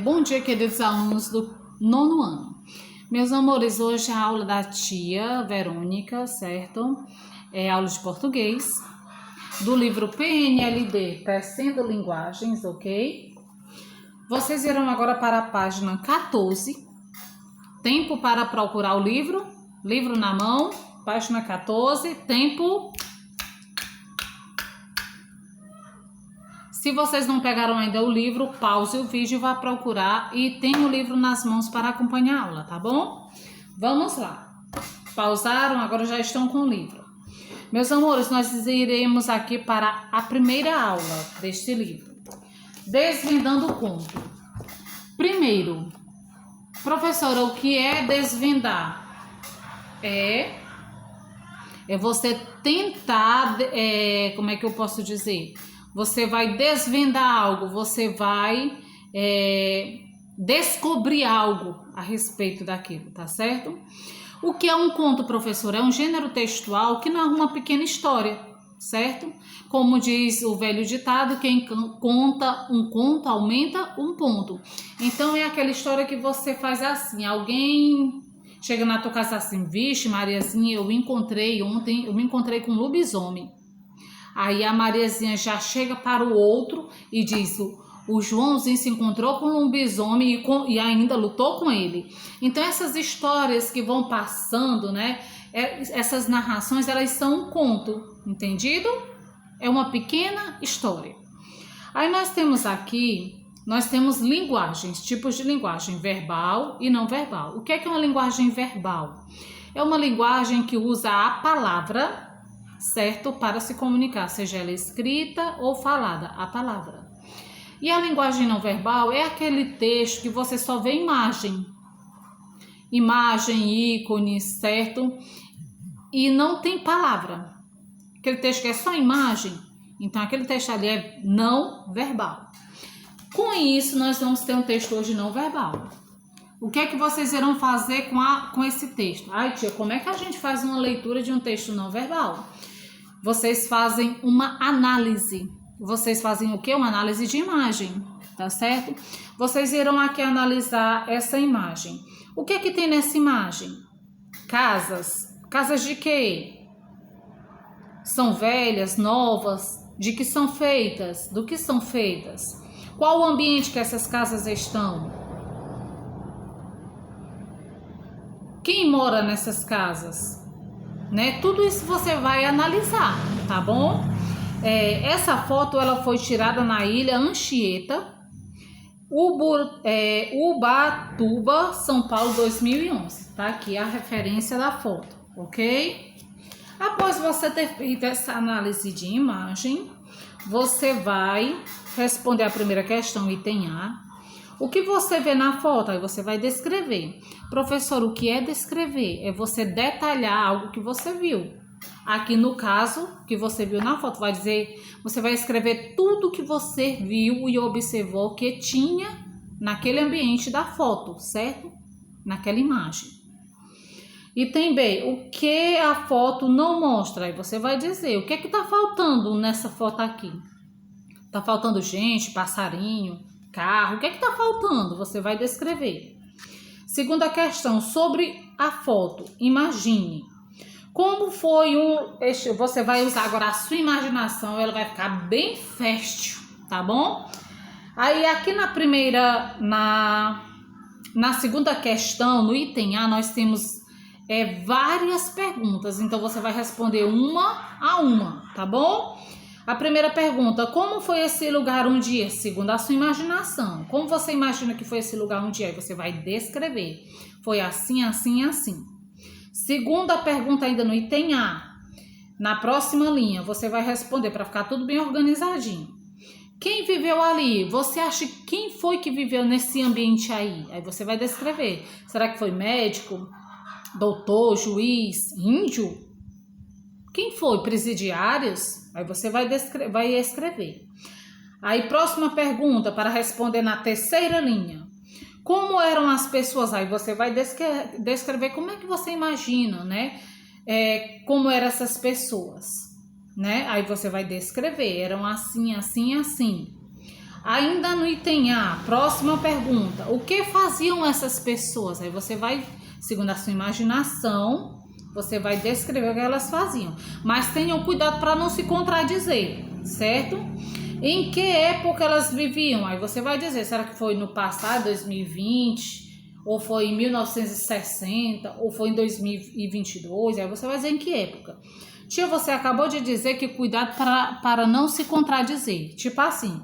Bom dia, queridos alunos do nono ano. Meus amores, hoje é a aula da tia Verônica, certo? É aula de português, do livro PNLD, Tecendo Linguagens, ok? Vocês irão agora para a página 14. Tempo para procurar o livro. Livro na mão, página 14, tempo. Se vocês não pegaram ainda o livro, pause o vídeo e vá procurar e tenha o livro nas mãos para acompanhar a aula, tá bom? Vamos lá. Pausaram, agora já estão com o livro. Meus amores, nós iremos aqui para a primeira aula deste livro. Desvendando o conto. Primeiro, professora, o que é desvendar? É você tentar, como é que eu posso dizer? Você vai desvendar algo, você vai descobrir algo a respeito daquilo, tá certo? O que é um conto, professor? É um gênero textual que narra uma pequena história, certo? Como diz o velho ditado, quem conta um conto aumenta um ponto. Então é aquela história que você faz assim, alguém chega na tua casa assim, vixe, Mariazinha, eu me encontrei com um lobisomem. Aí a Mariazinha já chega para o outro e diz, o Joãozinho se encontrou com um lobisomem e ainda lutou com ele. Então essas histórias que vão passando, né? Essas narrações, elas são um conto, entendido? É uma pequena história. Aí nós temos linguagens, tipos de linguagem, verbal e não verbal. O que é uma linguagem verbal? É uma linguagem que usa a palavra, certo? Para se comunicar, seja ela escrita ou falada, a palavra. E a linguagem não verbal é aquele texto que você só vê imagem, ícone, certo? E não tem palavra. Aquele texto que é só imagem, então aquele texto ali é não verbal. Com isso, nós vamos ter um texto hoje não verbal. O que é que vocês irão fazer com esse texto? Ai, tia, como é que a gente faz uma leitura de um texto não verbal? Vocês fazem uma análise. Vocês fazem o quê? Uma análise de imagem, tá certo? Vocês irão aqui analisar essa imagem. O que é que tem nessa imagem? Casas. Casas de quê? São velhas, novas? De que são feitas? Do que são feitas? Qual o ambiente que essas casas estão? Quem mora nessas casas? Né? Tudo isso você vai analisar, tá bom? Essa foto ela foi tirada na ilha Anchieta, Ubatuba, São Paulo, 2011. Tá aqui a referência da foto, ok? Após você ter feito essa análise de imagem, você vai responder a primeira questão, item A. O que você vê na foto? Aí você vai descrever. Professor, o que é descrever? É você detalhar algo que você viu. Aqui no caso, que você viu na foto, você vai escrever tudo que você viu e observou que tinha naquele ambiente da foto, certo? Naquela imagem. Item B, o que a foto não mostra? Aí você vai dizer, o que é que está faltando nessa foto aqui? Está faltando gente, passarinho, carro, o que é que está faltando? Você vai descrever. Segunda questão, sobre a foto, imagine. Como foi você vai usar agora a sua imaginação, ela vai ficar bem fértil, tá bom? Aí aqui na segunda questão, no item A, nós temos várias perguntas, então você vai responder uma a uma, tá bom? A primeira pergunta, como foi esse lugar um dia? Segundo a sua imaginação. Como você imagina que foi esse lugar um dia? Aí você vai descrever. Foi assim, assim, assim. Segunda pergunta ainda no item A. Na próxima linha, você vai responder para ficar tudo bem organizadinho. Quem viveu ali? Você acha quem foi que viveu nesse ambiente aí? Aí você vai descrever. Será que foi médico, doutor, juiz, índio? Quem foi? Presidiários? Aí você vai escrever. Aí, próxima pergunta, para responder na terceira linha. Como eram as pessoas? Aí você vai descrever como é que você imagina, né? Como eram essas pessoas, né? Aí você vai descrever, eram assim, assim, assim. Ainda no item A, próxima pergunta. O que faziam essas pessoas? Aí você vai, segundo a sua imaginação, você vai descrever o que elas faziam. Mas tenham cuidado para não se contradizer, certo? Em que época elas viviam? Aí você vai dizer, será que foi no passado, 2020? Ou foi em 1960? Ou foi em 2022? Aí você vai dizer em que época. Tia, você acabou de dizer que cuidado para não se contradizer. Tipo assim.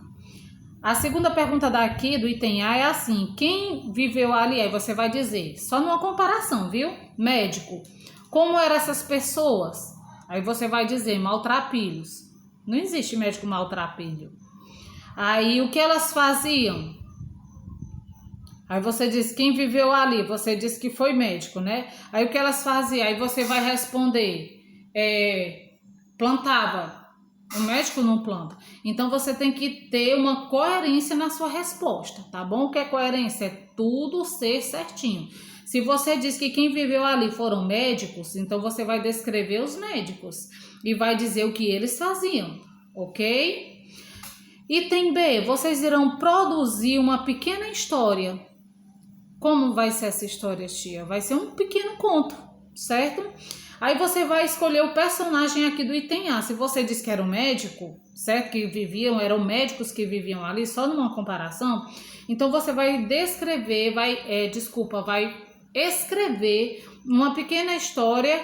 A segunda pergunta daqui do item A é assim, quem viveu ali? Aí você vai dizer, só numa comparação, viu? Médico, como eram essas pessoas? Aí você vai dizer, maltrapilhos. Não existe médico maltrapilho. Aí o que elas faziam? Aí você diz, quem viveu ali? Você disse que foi médico, né? Aí o que elas faziam? Aí você vai responder, plantava. O médico não planta. Então, você tem que ter uma coerência na sua resposta, tá bom? O que é coerência? É tudo ser certinho. Se você diz que quem viveu ali foram médicos, então você vai descrever os médicos e vai dizer o que eles faziam, ok? Item B, vocês irão produzir uma pequena história. Como vai ser essa história, tia? Vai ser um pequeno conto, certo? Aí você vai escolher o personagem aqui do item A. Se você diz que era um médico, certo? Que viviam, eram médicos que viviam ali, só numa comparação. Então você vai descrever, vai escrever uma pequena história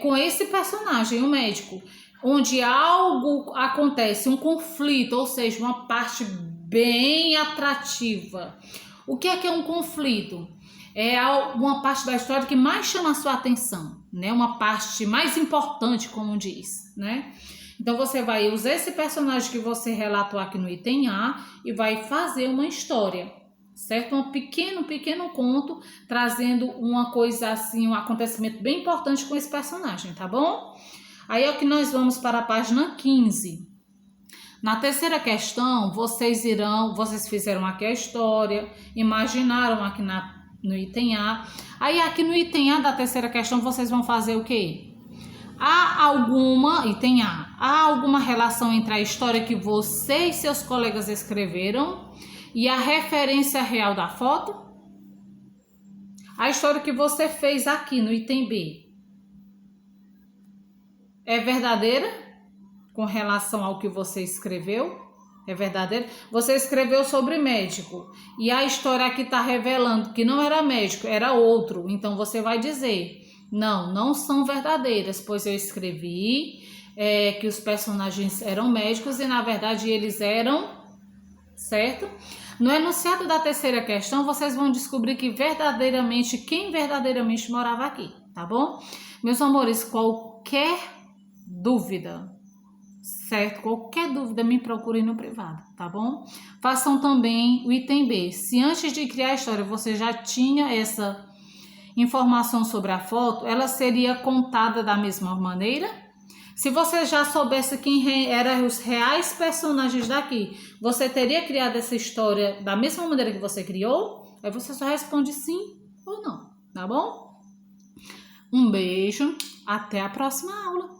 com esse personagem, o médico. Onde algo acontece, um conflito, ou seja, uma parte bem atrativa. O que é um conflito? É uma parte da história que mais chama a sua atenção, né? Uma parte mais importante, como diz, né? Então, você vai usar esse personagem que você relatou aqui no item A e vai fazer uma história, certo? Um pequeno conto, trazendo uma coisa assim, um acontecimento bem importante com esse personagem, tá bom? Aí é o que nós vamos para a página 15. Na terceira questão, vocês fizeram aqui a história, imaginaram aqui no item A. Aí aqui no item A da terceira questão, vocês vão fazer o quê? Item A, há alguma relação entre a história que você e seus colegas escreveram e a referência real da foto? A história que você fez aqui no item B é verdadeira com relação ao que você escreveu? É verdadeiro? Você escreveu sobre médico e a história aqui está revelando que não era médico, era outro. Então você vai dizer, não são verdadeiras, pois eu escrevi que os personagens eram médicos e na verdade eles eram, certo? No enunciado da terceira questão, vocês vão descobrir quem verdadeiramente morava aqui, tá bom? Meus amores, qualquer dúvida, certo? Qualquer dúvida, me procurem no privado, tá bom? Façam também o item B. Se antes de criar a história você já tinha essa informação sobre a foto, ela seria contada da mesma maneira? Se você já soubesse quem eram os reais personagens daqui, você teria criado essa história da mesma maneira que você criou? Aí você só responde sim ou não, tá bom? Um beijo, até a próxima aula.